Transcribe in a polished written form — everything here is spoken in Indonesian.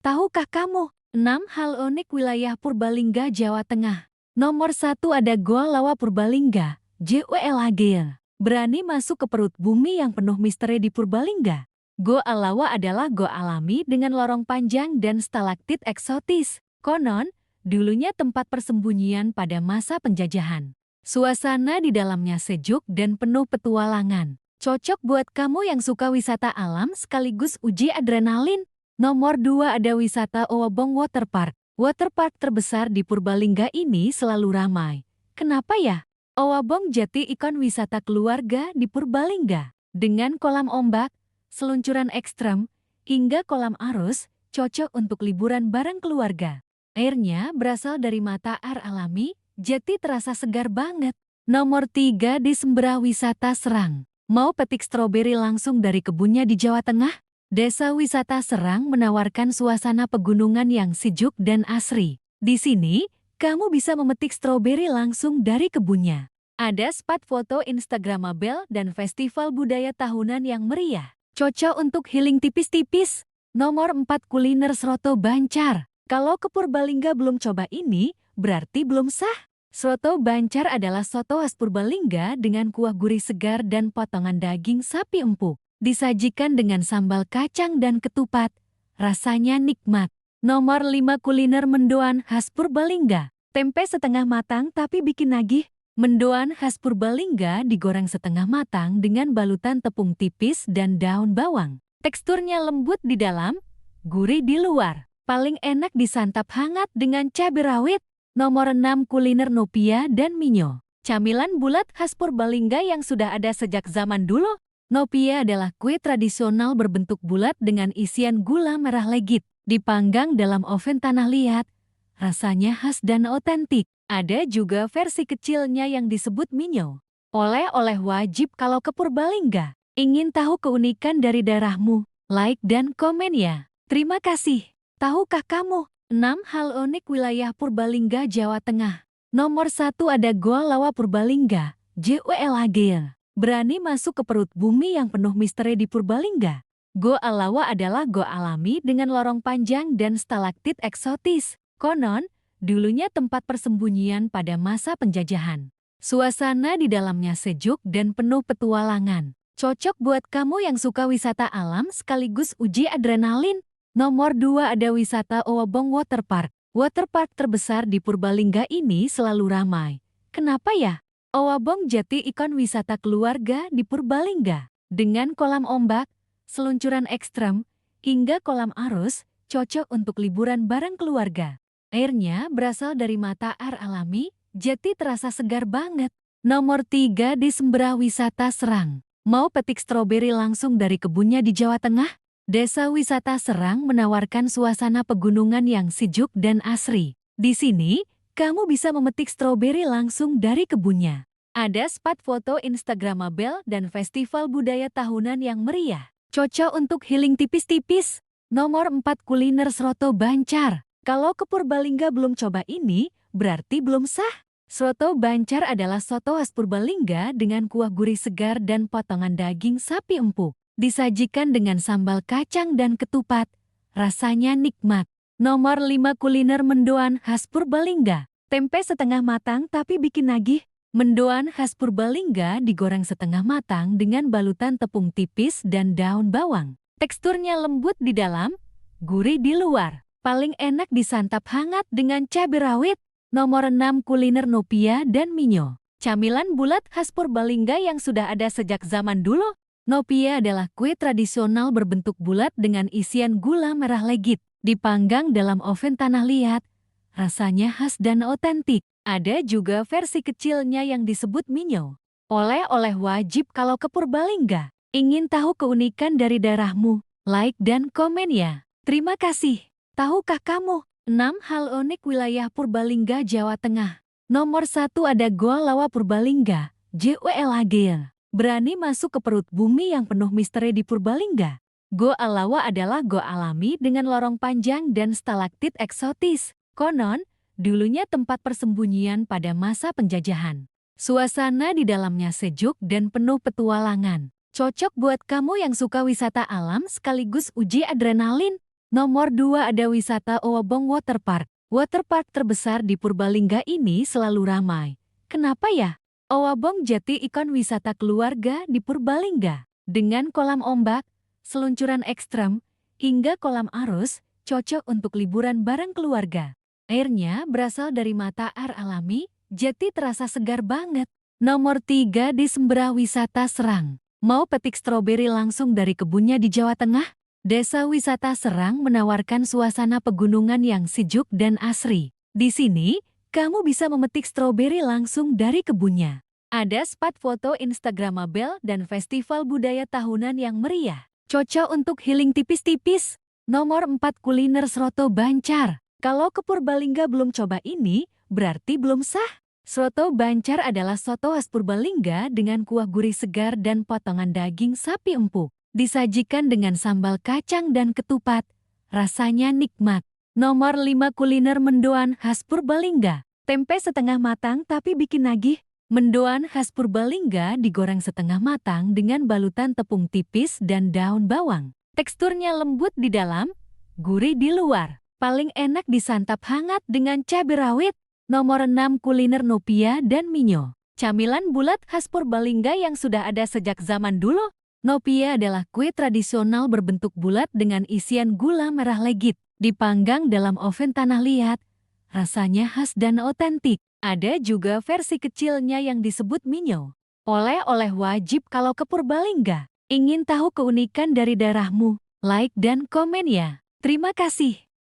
Tahukah kamu 6 hal unik wilayah Purbalingga, Jawa Tengah? Nomor 1 ada Goa Lawa Purbalingga, JOLAG. Berani masuk ke perut bumi yang penuh misteri di Purbalingga. Goa Lawa adalah goa alami dengan lorong panjang dan stalaktit eksotis. Konon, dulunya tempat persembunyian pada masa penjajahan. Suasana di dalamnya sejuk dan penuh petualangan. Cocok buat kamu yang suka wisata alam sekaligus uji adrenalin. Nomor 2 ada wisata Owabong Waterpark. Waterpark terbesar di Purbalingga ini selalu ramai. Kenapa ya? Owabong jadi ikon wisata keluarga di Purbalingga. Dengan kolam ombak, seluncuran ekstrem, hingga kolam arus, cocok untuk liburan bareng keluarga. Airnya berasal dari mata air alami, jadi terasa segar banget. Nomor 3 di Sembera Wisata Serang. Mau petik stroberi langsung dari kebunnya di Jawa Tengah? Desa Wisata Serang menawarkan suasana pegunungan yang sejuk dan asri. Di sini, kamu bisa memetik stroberi langsung dari kebunnya. Ada spot foto instagramable dan festival budaya tahunan yang meriah. Cocok untuk healing tipis-tipis. Nomor 4 kuliner Sroto Bancar. Kalau ke Purbalingga belum coba ini, berarti belum sah. Soto Bancar adalah soto khas Purbalingga dengan kuah gurih segar dan potongan daging sapi empuk. Disajikan dengan sambal kacang dan ketupat. Rasanya nikmat. Nomor 5 kuliner mendoan khas Purbalingga. Tempe setengah matang tapi bikin nagih. Mendoan khas Purbalingga digoreng setengah matang dengan balutan tepung tipis dan daun bawang. Teksturnya lembut di dalam, gurih di luar. Paling enak disantap hangat dengan cabai rawit. Nomor 6 kuliner Nopia dan Minyo. Camilan bulat khas Purbalingga yang sudah ada sejak zaman dulu. Nopia adalah kue tradisional berbentuk bulat dengan isian gula merah legit. Dipanggang dalam oven tanah liat. Rasanya khas dan otentik. Ada juga versi kecilnya yang disebut Minyo. Oleh-oleh wajib kalau ke Purbalingga. Ingin tahu keunikan dari daerahmu? Like dan komen ya. Terima kasih. Tahukah kamu 6 hal unik wilayah Purbalingga, Jawa Tengah? Nomor 1 ada Goa Lawa Purbalingga, JOLAG. Berani masuk ke perut bumi yang penuh misteri di Purbalingga. Goa Lawa adalah goa alami dengan lorong panjang dan stalaktit eksotis. Konon, dulunya tempat persembunyian pada masa penjajahan. Suasana di dalamnya sejuk dan penuh petualangan. Cocok buat kamu yang suka wisata alam sekaligus uji adrenalin. Nomor 2 ada wisata Owabong Waterpark. Waterpark terbesar di Purbalingga ini selalu ramai. Kenapa ya? Owabong jadi ikon wisata keluarga di Purbalingga. Dengan kolam ombak, seluncuran ekstrem, hingga kolam arus, cocok untuk liburan bareng keluarga. Airnya berasal dari mata air alami, jadi terasa segar banget. Nomor 3 di Sembera Wisata Serang. Mau petik stroberi langsung dari kebunnya di Jawa Tengah? Desa Wisata Serang menawarkan suasana pegunungan yang sejuk dan asri. Di sini, kamu bisa memetik stroberi langsung dari kebunnya. Ada spot foto instagramable dan festival budaya tahunan yang meriah. Cocok untuk healing tipis-tipis. Nomor 4 kuliner Sroto Bancar. Kalau ke Purbalingga belum coba ini, berarti belum sah. Soto Bancar adalah soto khas Purbalingga dengan kuah gurih segar dan potongan daging sapi empuk. Disajikan dengan sambal kacang dan ketupat. Rasanya nikmat. Nomor 5 kuliner mendoan khas Purbalingga. Tempe setengah matang tapi bikin nagih. Mendoan khas Purbalingga digoreng setengah matang dengan balutan tepung tipis dan daun bawang. Teksturnya lembut di dalam, gurih di luar. Paling enak disantap hangat dengan cabai rawit. Nomor 6 kuliner Nopia dan Minyo. Camilan bulat khas Purbalingga yang sudah ada sejak zaman dulu. Nopia adalah kue tradisional berbentuk bulat dengan isian gula merah legit. Dipanggang dalam oven tanah liat. Rasanya khas dan otentik. Ada juga versi kecilnya yang disebut Minyo. Oleh-oleh wajib kalau ke Purbalingga. Ingin tahu keunikan dari daerahmu? Like dan komen ya. Terima kasih. Tahukah kamu 6 hal unik wilayah Purbalingga, Jawa Tengah? Nomor 1 ada Goa Lawa Purbalingga, JOLAG. Berani masuk ke perut bumi yang penuh misteri di Purbalingga. Goa Lawa adalah goa alami dengan lorong panjang dan stalaktit eksotis. Konon, dulunya tempat persembunyian pada masa penjajahan. Suasana di dalamnya sejuk dan penuh petualangan. Cocok buat kamu yang suka wisata alam sekaligus uji adrenalin. Nomor 2 ada wisata Owabong Waterpark. Waterpark terbesar di Purbalingga ini selalu ramai. Kenapa ya? Owabong jadi ikon wisata keluarga di Purbalingga. Dengan kolam ombak, seluncuran ekstrem, hingga kolam arus, cocok untuk liburan bareng keluarga. Airnya berasal dari mata air alami, jadi terasa segar banget. Nomor 3 di Sembera Wisata Serang. Mau petik stroberi langsung dari kebunnya di Jawa Tengah? Desa Wisata Serang menawarkan suasana pegunungan yang sejuk dan asri. Di sini, kamu bisa memetik stroberi langsung dari kebunnya. Ada spot foto instagramable dan festival budaya tahunan yang meriah. Cocok untuk healing tipis-tipis. Nomor 4 kuliner Sroto Bancar. Kalau ke Purbalingga belum coba ini, berarti belum sah. Soto Bancar adalah soto khas Purbalingga dengan kuah gurih segar dan potongan daging sapi empuk. Disajikan dengan sambal kacang dan ketupat. Rasanya nikmat. Nomor 5 kuliner mendoan khas Purbalingga. Tempe setengah matang tapi bikin nagih. Mendoan khas Purbalingga digoreng setengah matang dengan balutan tepung tipis dan daun bawang. Teksturnya lembut di dalam, gurih di luar. Paling enak disantap hangat dengan cabai rawit. Nomor 6 kuliner Nopia dan Minyo. Camilan bulat khas Purbalingga yang sudah ada sejak zaman dulu. Nopia adalah kue tradisional berbentuk bulat dengan isian gula merah legit. Dipanggang dalam oven tanah liat. Rasanya khas dan otentik. Ada juga versi kecilnya yang disebut Minyo. Oleh-oleh wajib kalau ke Purbalingga. Ingin tahu keunikan dari daerahmu? Like dan komen ya. Terima kasih.